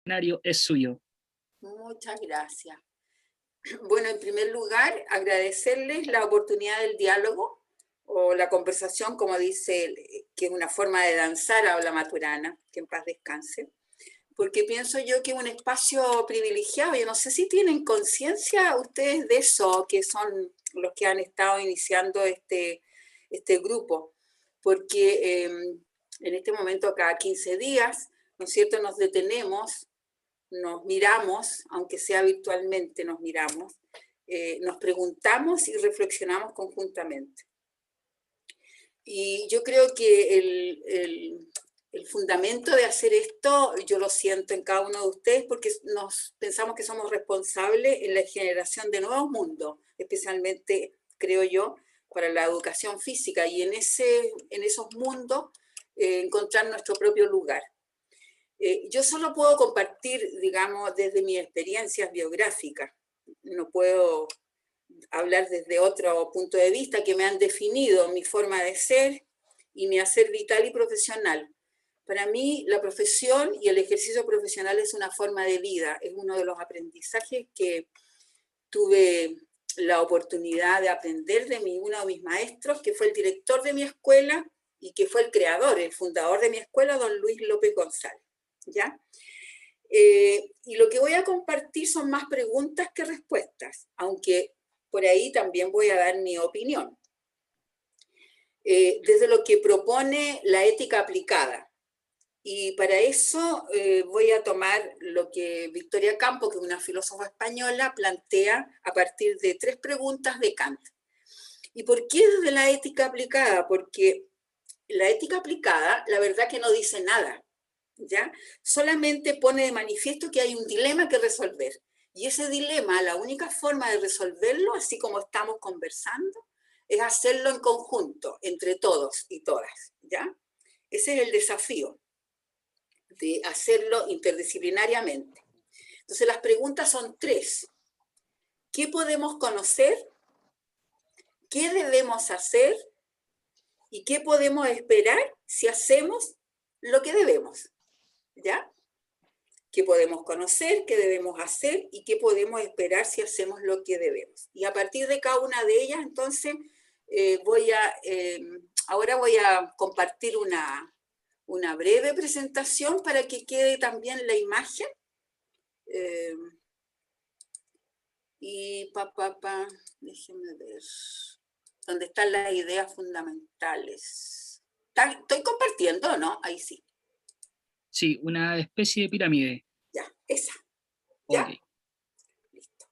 escenario es suyo. Muchas gracias. Bueno, en primer lugar, agradecerles la oportunidad del diálogo o la conversación, como dice él, que es una forma de danzar a la Maturana, que en paz descanse, porque pienso yo que es un espacio privilegiado. Yo no sé si tienen conciencia ustedes de eso, que son los que han estado iniciando este grupo, porque en este momento cada 15 días, ¿no es cierto?, nos detenemos, nos miramos, aunque sea virtualmente nos miramos, nos preguntamos y reflexionamos conjuntamente. Y yo creo que el fundamento de hacer esto, yo lo siento en cada uno de ustedes, porque nos pensamos que somos responsables en la generación de nuevos mundos, especialmente, creo yo, para la educación física, y en esos mundos encontrar nuestro propio lugar. Yo solo puedo compartir, digamos, desde mis experiencias biográficas. No puedo hablar desde otro punto de vista que me han definido mi forma de ser y mi hacer vital y profesional. Para mí, la profesión y el ejercicio profesional es una forma de vida, es uno de los aprendizajes que tuve la oportunidad de aprender de uno de mis maestros, que fue el director de mi escuela y que fue el creador, el fundador de mi escuela, don Luis López González. ¿Ya? Y lo que voy a compartir son más preguntas que respuestas, aunque por ahí también voy a dar mi opinión. Desde lo que propone la ética aplicada. Y para eso voy a tomar lo que Victoria Campo, que es una filósofa española, plantea a partir de 3 preguntas de Kant. ¿Y por qué desde la ética aplicada? Porque la ética aplicada, la verdad que no dice nada, ¿ya? Solamente pone de manifiesto que hay un dilema que resolver. Y ese dilema, la única forma de resolverlo, así como estamos conversando, es hacerlo en conjunto, entre todos y todas, ¿ya? Ese es el desafío, de hacerlo interdisciplinariamente. Entonces las preguntas son 3. ¿Qué podemos conocer? ¿Qué debemos hacer? ¿Y qué podemos esperar si hacemos lo que debemos? ¿Ya? ¿Qué podemos conocer? ¿Qué debemos hacer? ¿Y qué podemos esperar si hacemos lo que debemos? Y a partir de cada una de ellas, entonces, ahora voy a compartir una breve presentación para que quede también la imagen. Déjenme ver. ¿Dónde están las ideas fundamentales? ¿Estoy compartiendo, no? Ahí sí. Sí, una especie de pirámide. Ya, esa. ¿Ya? Ok. Listo.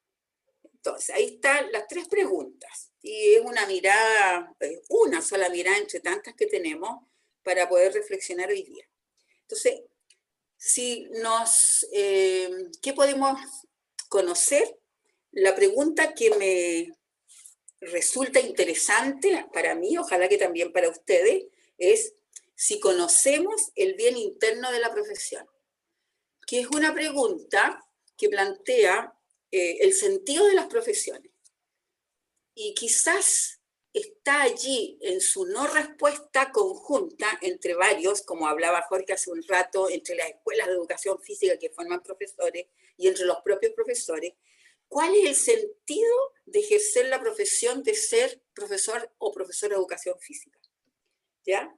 Entonces, ahí están las 3 preguntas. Y es una mirada, una sola mirada entre tantas que tenemos para poder reflexionar hoy día. Entonces, ¿qué podemos conocer? La pregunta que me resulta interesante para mí, ojalá que también para ustedes, es si conocemos el bien interno de la profesión, que es una pregunta que plantea el sentido de las profesiones. Y quizás está allí en su no respuesta conjunta entre varios, como hablaba Jorge hace un rato, entre las escuelas de educación física que forman profesores y entre los propios profesores. ¿Cuál es el sentido de ejercer la profesión de ser profesor o profesora de educación física? ¿Ya?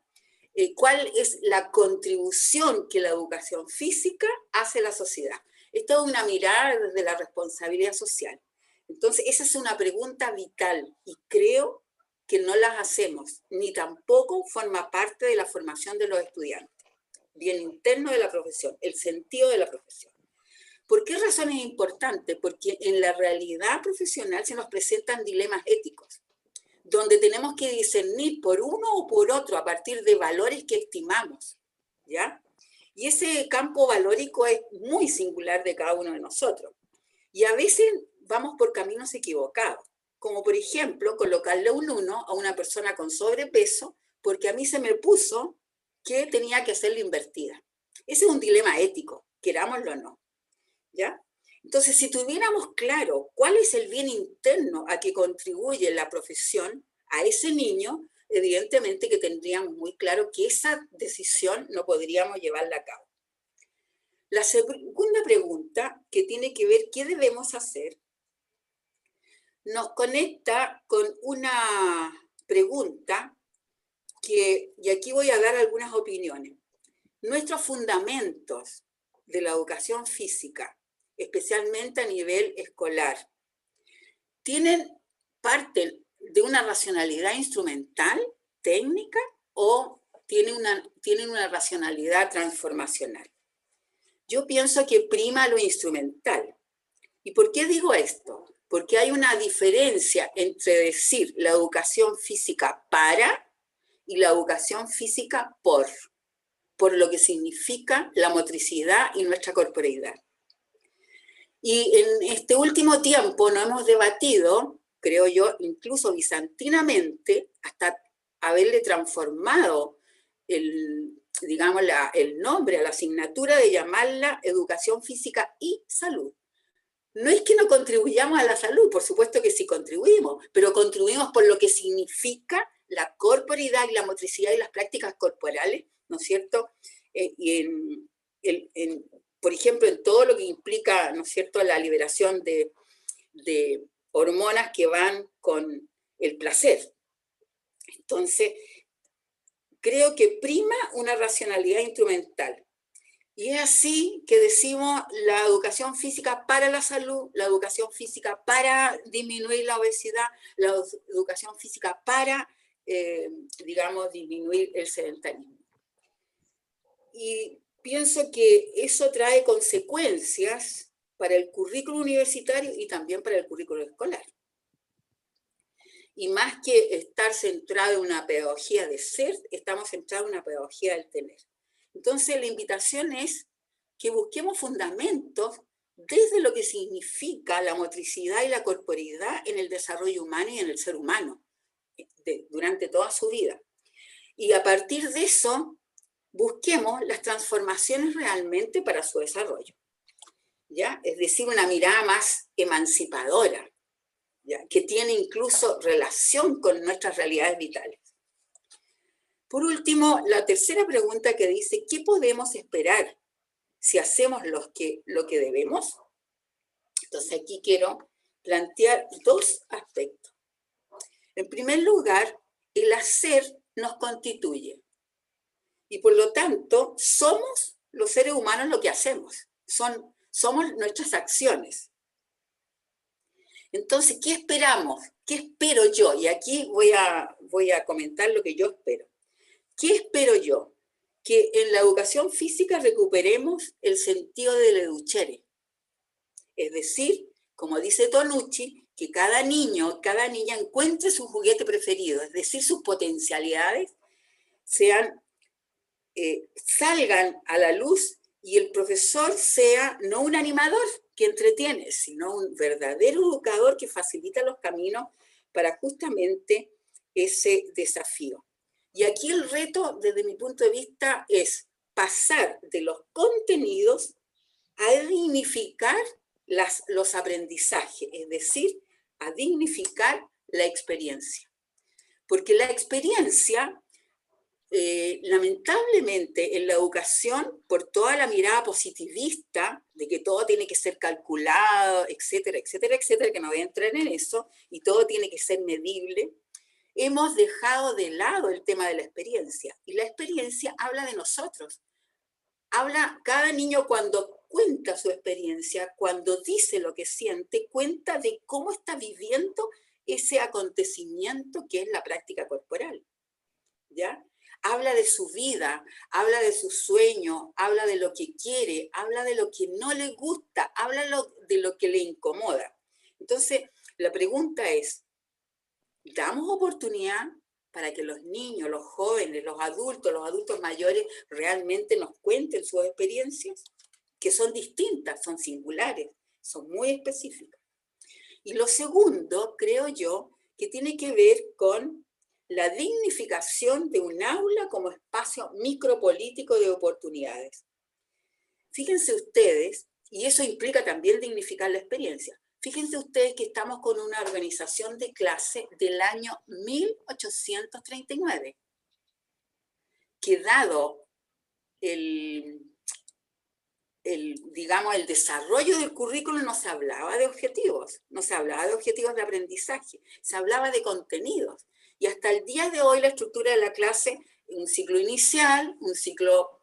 ¿Cuál es la contribución que la educación física hace a la sociedad? Esto es una mirada desde la responsabilidad social. Entonces, esa es una pregunta vital y creo que no las hacemos, ni tampoco forma parte de la formación de los estudiantes. Bien interno de la profesión, el sentido de la profesión. ¿Por qué razón es importante? Porque en la realidad profesional se nos presentan dilemas éticos, donde tenemos que discernir por uno o por otro a partir de valores que estimamos, ¿ya? Y ese campo valórico es muy singular de cada uno de nosotros. Y a veces vamos por caminos equivocados, como por ejemplo colocarle un 1 a una persona con sobrepeso porque a mí se me puso que tenía que hacerlo invertida. Ese es un dilema ético, querámoslo o no, ¿ya? Entonces, si tuviéramos claro cuál es el bien interno a que contribuye la profesión a ese niño, evidentemente que tendríamos muy claro que esa decisión no podríamos llevarla a cabo. La segunda pregunta, que tiene que ver qué debemos hacer, nos conecta con una pregunta y aquí voy a dar algunas opiniones. Nuestros fundamentos de la educación física, especialmente a nivel escolar, ¿tienen parte de una racionalidad instrumental, técnica, o tienen una racionalidad transformacional? Yo pienso que prima lo instrumental. ¿Y por qué digo esto? Porque hay una diferencia entre decir la educación física para y la educación física por lo que significa la motricidad y nuestra corporeidad. Y en este último tiempo no hemos debatido, creo yo, incluso bizantinamente, hasta haberle transformado digamos, el nombre a la asignatura de llamarla educación física y salud. No es que no contribuyamos a la salud, por supuesto que sí contribuimos, pero contribuimos por lo que significa la corporeidad y la motricidad y las prácticas corporales, ¿no es cierto? Por ejemplo, en todo lo que implica, ¿no es cierto?, la liberación de hormonas que van con el placer. Entonces, creo que prima una racionalidad instrumental. Y es así que decimos la educación física para la salud, la educación física para disminuir la obesidad, la educación física para, digamos, disminuir el sedentarismo. Y pienso que eso trae consecuencias para el currículo universitario y también para el currículo escolar. Y más que estar centrado en una pedagogía de ser, estamos centrados en una pedagogía del tener. Entonces, la invitación es que busquemos fundamentos desde lo que significa la motricidad y la corporeidad en el desarrollo humano y en el ser humano durante toda su vida. Y a partir de eso, busquemos las transformaciones realmente para su desarrollo, ¿ya? Es decir, una mirada más emancipadora, ¿ya? Que tiene incluso relación con nuestras realidades vitales. Por último, la tercera pregunta que dice, ¿qué podemos esperar si hacemos lo que debemos? Entonces aquí quiero plantear dos aspectos. En primer lugar, el hacer nos constituye. Y por lo tanto, somos los seres humanos lo que hacemos. Somos nuestras acciones. Entonces, ¿qué esperamos? ¿Qué espero yo? Y aquí voy a comentar lo que yo espero. ¿Qué espero yo? Que en la educación física recuperemos el sentido del educhere. Es decir, como dice Tonucci, que cada niño, cada niña encuentre su juguete preferido, es decir, sus potencialidades salgan a la luz y el profesor sea no un animador que entretiene, sino un verdadero educador que facilita los caminos para justamente ese desafío. Y aquí el reto, desde mi punto de vista, es pasar de los contenidos a dignificar los aprendizajes, es decir, a dignificar la experiencia. Porque la experiencia, lamentablemente, en la educación, por toda la mirada positivista de que todo tiene que ser calculado, etcétera, etcétera, etcétera, que no voy a entrar en eso, y todo tiene que ser medible, hemos dejado de lado el tema de la experiencia. Y la experiencia habla de nosotros. Habla cada niño cuando cuenta su experiencia, cuando dice lo que siente, cuenta de cómo está viviendo ese acontecimiento que es la práctica corporal, ¿ya? Habla de su vida, habla de sus sueños, habla de lo que quiere, habla de lo que no le gusta, habla de lo que le incomoda. Entonces, la pregunta es, ¿damos oportunidad para que los niños, los jóvenes, los adultos mayores realmente nos cuenten sus experiencias? Que son distintas, son singulares, son muy específicas. Y lo segundo, creo yo, que tiene que ver con la dignificación de un aula como espacio micropolítico de oportunidades. Fíjense ustedes, y eso implica también dignificar la experiencia, fíjense ustedes que estamos con una organización de clase del año 1839, que dado digamos, el desarrollo del currículo no se hablaba de objetivos, no se hablaba de objetivos de aprendizaje, se hablaba de contenidos. Y hasta el día de hoy la estructura de la clase, un ciclo inicial, un ciclo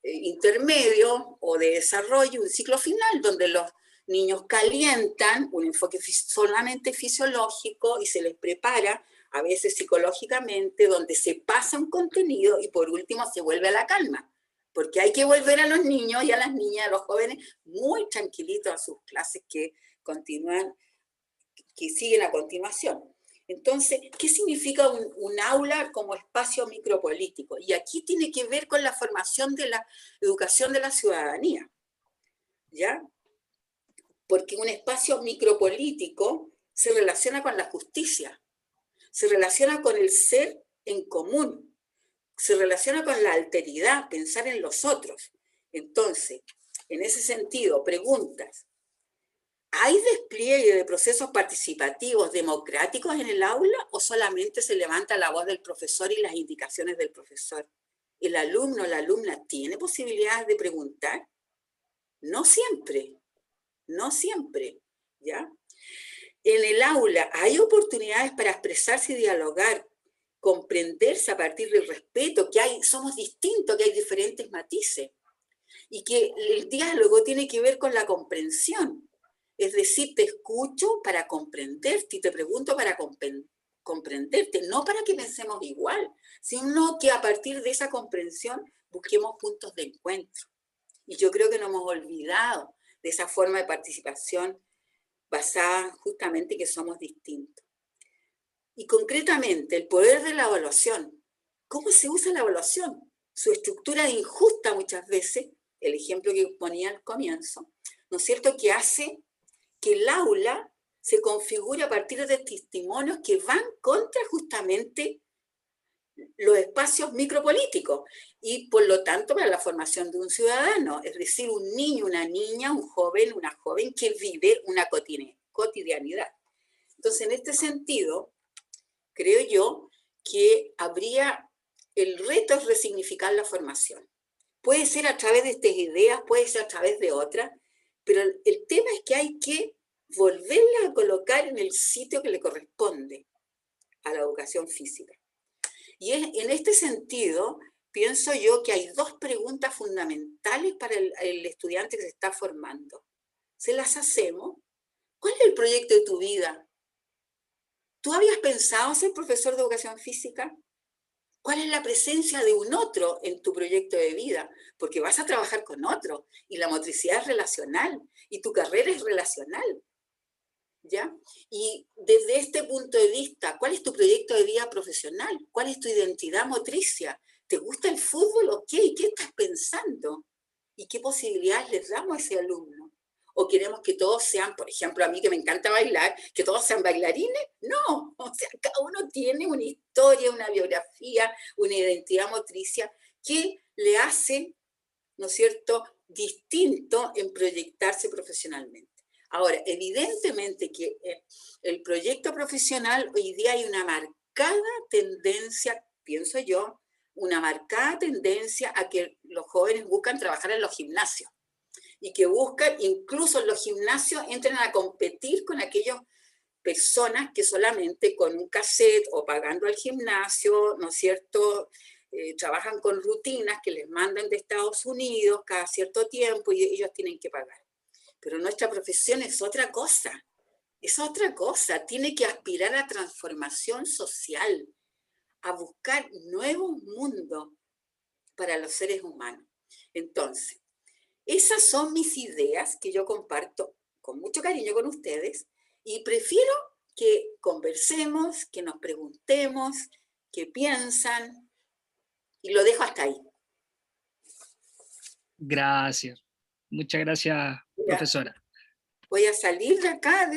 intermedio o de desarrollo, un ciclo final, donde los niños calientan, un enfoque solamente fisiológico y se les prepara, a veces psicológicamente, donde se pasa un contenido y por último se vuelve a la calma. Porque hay que volver a los niños y a las niñas, a los jóvenes, muy tranquilitos a sus clases que continúan, que siguen a continuación. Entonces, ¿qué significa un aula como espacio micropolítico? Y aquí tiene que ver con la formación de la educación de la ciudadanía, ¿ya? Porque un espacio micropolítico se relaciona con la justicia, se relaciona con el ser en común, se relaciona con la alteridad, pensar en los otros. Entonces, en ese sentido, preguntas. ¿Hay despliegue de procesos participativos democráticos en el aula o solamente se levanta la voz del profesor y las indicaciones del profesor? ¿El alumno o la alumna tiene posibilidades de preguntar? No siempre, no siempre, ¿ya? En el aula hay oportunidades para expresarse y dialogar, comprenderse a partir del respeto, que somos distintos, que hay diferentes matices, y que el diálogo tiene que ver con la comprensión. Es decir, te escucho para comprenderte y te pregunto para comprenderte, no para que pensemos igual, sino que a partir de esa comprensión busquemos puntos de encuentro. Y yo creo que nos hemos olvidado de esa forma de participación basada justamente en que somos distintos. Y concretamente, el poder de la evaluación. ¿Cómo se usa la evaluación? Su estructura injusta muchas veces, el ejemplo que ponía al comienzo, ¿no es cierto?, que hace que el aula se configure a partir de testimonios que van contra justamente los espacios micropolíticos y por lo tanto para la formación de un ciudadano, es decir, un niño, una niña, un joven, una joven que vive una cotidianidad. Entonces, en este sentido, creo yo que el reto es resignificar la formación. Puede ser a través de estas ideas, puede ser a través de otras, pero el tema es que hay que volverla a colocar en el sitio que le corresponde a la educación física. Y en este sentido, pienso yo que hay dos preguntas fundamentales para el estudiante que se está formando. ¿Se las hacemos? ¿Cuál es el proyecto de tu vida? ¿Tú habías pensado ser profesor de educación física? ¿Cuál es la presencia de un otro en tu proyecto de vida? Porque vas a trabajar con otro y la motricidad es relacional y tu carrera es relacional, ¿ya? Y desde este punto de vista, ¿cuál es tu proyecto de vida profesional? ¿Cuál es tu identidad motricia? ¿Te gusta el fútbol o qué? ¿Y qué estás pensando? ¿Y qué posibilidades les damos a ese alumno? ¿O queremos que todos sean, por ejemplo, a mí que me encanta bailar, que todos sean bailarines? No, o sea, cada uno tiene una historia, una biografía, una identidad motricia que le hace, ¿no es cierto?, distinto en proyectarse profesionalmente. Ahora, evidentemente que el proyecto profesional hoy día hay una marcada tendencia, pienso yo, una marcada tendencia a que los jóvenes buscan trabajar en los gimnasios y que buscan, incluso en los gimnasios, entran a competir con aquellas personas que solamente con un cassette o pagando al gimnasio, ¿no es cierto?, trabajan con rutinas que les mandan de Estados Unidos cada cierto tiempo y ellos tienen que pagar. Pero nuestra profesión es otra cosa, tiene que aspirar a transformación social, a buscar nuevos mundos para los seres humanos. Entonces, esas son mis ideas que yo comparto con mucho cariño con ustedes y prefiero que conversemos, que nos preguntemos, qué piensan y lo dejo hasta ahí. Gracias. Muchas gracias, Ya, profesora. voy a salir de acá.